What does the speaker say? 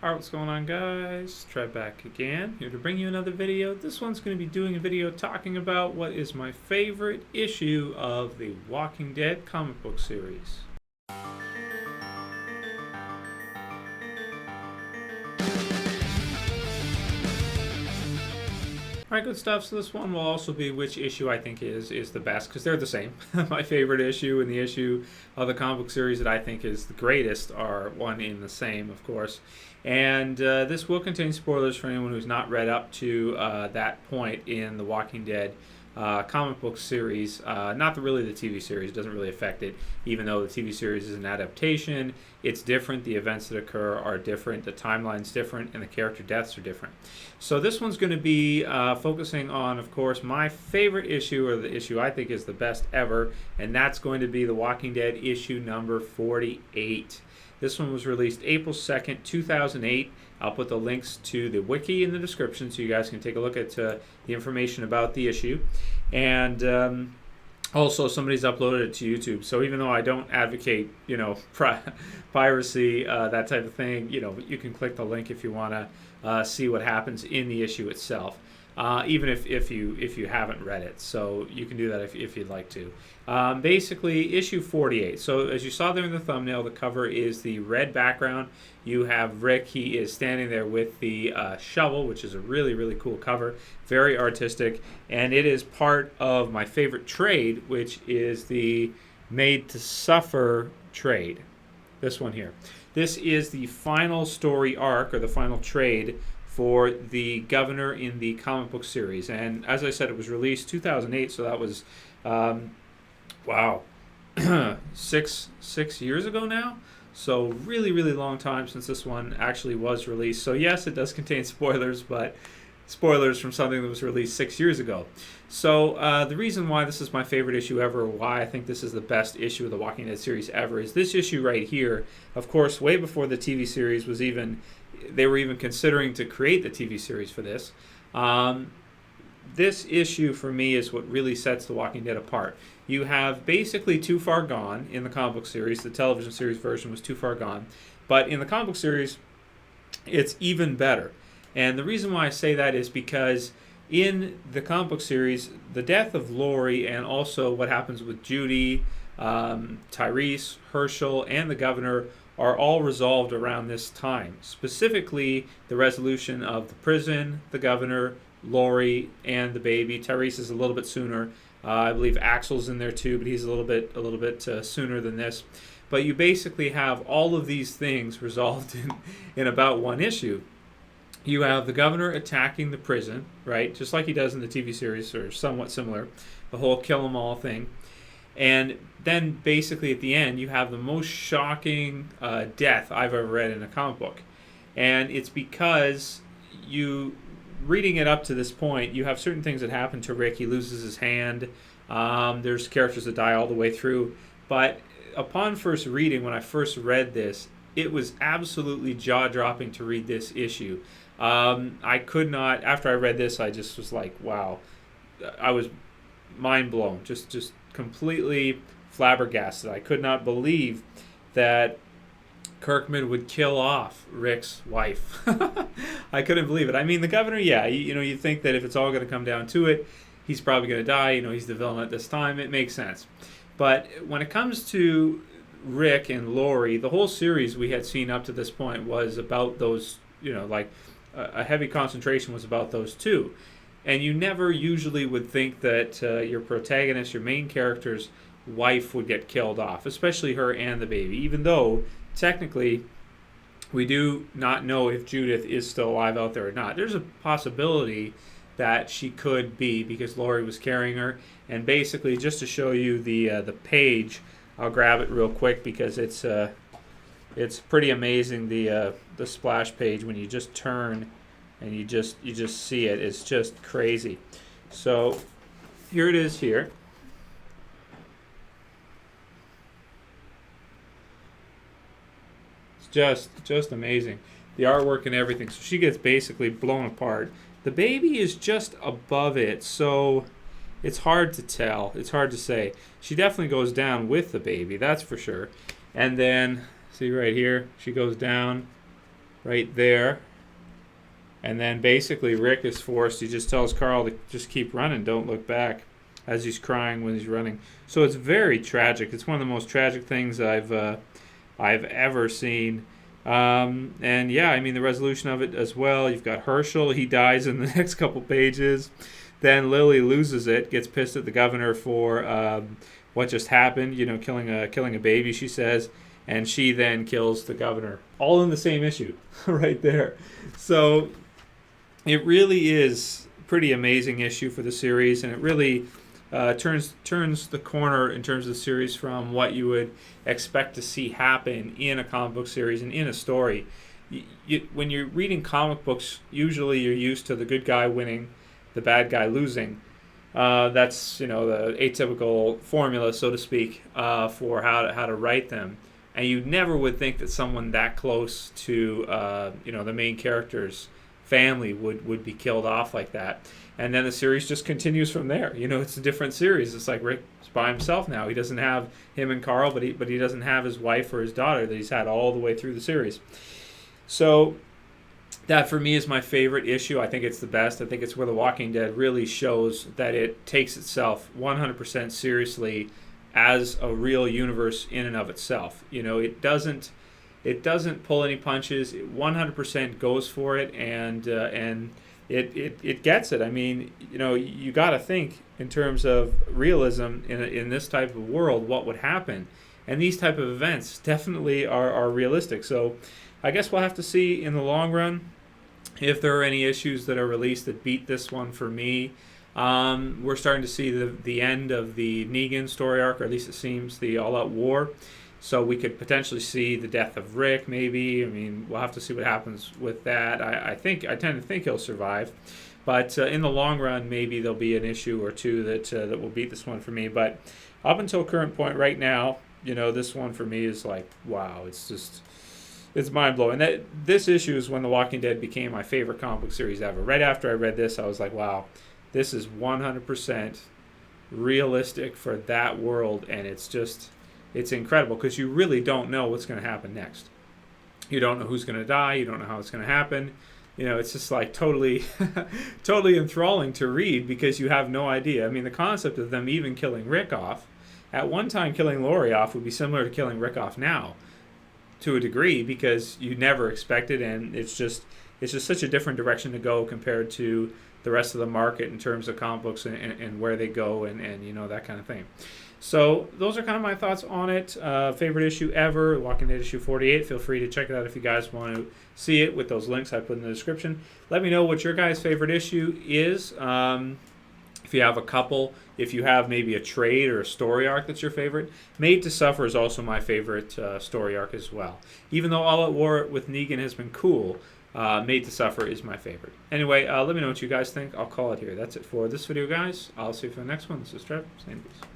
Alright, what's going on, guys? Trev back again, here to bring you another video. This one's going to be doing a video talking about what is my favorite issue of the Walking Dead comic book series. Alright, good stuff. So this one will also be which issue I think is the best, because they're the same. My favorite issue and the issue of the comic book series that I think is the greatest are one in the same, of course. And this will contain spoilers for anyone who's not read up to that point in the Walking Dead comic book series. Not really the TV series. It doesn't really affect it, even though the TV series is an adaptation. It's different. The events that occur are different. The timeline's different, and the character deaths are different. So this one's going to be focusing on, of course, my favorite issue, or the issue I think is the best ever, and that's going to be The Walking Dead issue number 48. This one was released April 2nd, 2008. I'll put the links to the wiki in the description so you guys can take a look at the information about the issue. And also, somebody's uploaded it to YouTube. So even though I don't advocate, piracy, that type of thing, you can click the link if you want to see what happens in the issue itself. Even if you haven't read it, so you can do that if you'd like to. Basically, issue 48. So as you saw there in the thumbnail, the cover is the red background. You have Rick. He is standing there with the shovel, which is a really cool cover, very artistic, and it is part of my favorite trade, which is the Made to Suffer trade. This one here. This is the final story arc, or the final trade for the Governor in the comic book series. And as I said, it was released 2008, so that was wow, six years ago now. So really long time since this one actually was released. So yes, it does contain spoilers, but spoilers from something that was released 6 years ago. So the reason why this is my favorite issue ever, why I think this is the best issue of the Walking Dead series ever, is this issue right here. Of course, way before the TV series was they were even considering to create the TV series for this. This issue for me is what really sets The Walking Dead apart. You have basically Too Far Gone in the comic book series. The television series version was Too Far Gone. But in the comic book series, it's even better. And the reason why I say that is because in the comic book series, the death of Lori and also what happens with Judy, Tyrese, Herschel, and the Governor are all resolved around this time. Specifically, the resolution of the prison, the Governor, Lori, and the baby. Tyrese is a little bit sooner. I believe Axel's in there too, but he's a little bit sooner than this. But you basically have all of these things resolved in about one issue. You have the Governor attacking the prison, right? Just like he does in the TV series, or somewhat similar. The whole kill 'em all thing. And then basically at the end, you have the most shocking death I've ever read in a comic book. And it's because reading it up to this point, you have certain things that happen to Rick. He loses his hand. There's characters that die all the way through. But upon first reading, when I first read this, it was absolutely jaw-dropping to read this issue. I could not, after I read this, I just was like, wow. I was mind blown, just completely flabbergasted. I could not believe that Kirkman would kill off Rick's wife. I couldn't believe it. I mean, the Governor, yeah, you think that if it's all going to come down to it, he's probably going to die. He's the villain at this time. It makes sense. But when it comes to Rick and Lori, the whole series we had seen up to this point was about those, a heavy concentration was about those two. And you never usually would think that your protagonist, your main character's wife would get killed off, especially her and the baby, even though technically we do not know if Judith is still alive out there or not. There's a possibility that she could be, because Lori was carrying her. And basically, just to show you the page, I'll grab it real quick because it's pretty amazing, the splash page. When you just turn and you just see it, it's just crazy. So here it is here. It's just amazing, the artwork and everything. So she gets basically blown apart. The baby is just above it, so it's hard to tell. It's hard to say. She definitely goes down with the baby, that's for sure. And then see right here, she goes down right there. And then basically Rick is forced, he just tells Carl to just keep running, don't look back, as he's crying when he's running. So it's very tragic. It's one of the most tragic things I've ever seen. And yeah, I mean, the resolution of it as well. You've got Herschel, he dies in the next couple pages. Then Lily loses it, gets pissed at the governor for what just happened, killing a baby, she says, and she then kills the governor. All in the same issue, right there. So it really is a pretty amazing issue for the series, and it really turns the corner in terms of the series from what you would expect to see happen in a comic book series and in a story. When you're reading comic books, usually you're used to the good guy winning, the bad guy losing. That's the atypical formula, so to speak, for how to write them. And you never would think that someone that close to the main character's family would be killed off like that. And then the series just continues from there. It's a different series. It's like Rick's by himself now. He doesn't have him and Carl, but he doesn't have his wife or his daughter that he's had all the way through the series. So that for me is my favorite issue. I think it's the best. I think it's where The Walking Dead really shows that it takes itself 100% seriously as a real universe in and of itself. It doesn't pull any punches. It 100% goes for it, and it gets it. I mean, you got to think in terms of realism in this type of world, what would happen, and these type of events definitely are realistic. So I guess we'll have to see in the long run if there are any issues that are released that beat this one for me. We're starting to see the end of the Negan story arc, or at least it seems, the all-out war. So we could potentially see the death of Rick, maybe. I mean, we'll have to see what happens with that. I tend to think he'll survive. But in the long run, maybe there'll be an issue or two that will beat this one for me. But up until current point right now, this one for me is like, wow, it's mind-blowing. This issue is when The Walking Dead became my favorite comic book series ever. Right after I read this, I was like, wow, this is 100% realistic for that world, and it's incredible because you really don't know what's going to happen next. You don't know who's going to die. You don't know how it's going to happen. It's just like totally enthralling to read because you have no idea. I mean, the concept of them even killing Rick off, at one time killing Lori off would be similar to killing Rick off now, to a degree, because you never expect it, and it's just such a different direction to go compared to the rest of the market in terms of comic books and where they go and that kind of thing. So those are kind of my thoughts on it. Favorite issue ever, Walking Dead issue 48. Feel free to check it out if you guys want to see it with those links I put in the description. Let me know what your guys' favorite issue is. If you have a couple, if you have maybe a trade or a story arc that's your favorite. Made to Suffer is also my favorite story arc as well. Even though All Out War with Negan has been cool, Made to Suffer is my favorite. Anyway, let me know what you guys think. I'll call it here. That's it for this video, guys. I'll see you for the next one. This is Trev, saying peace.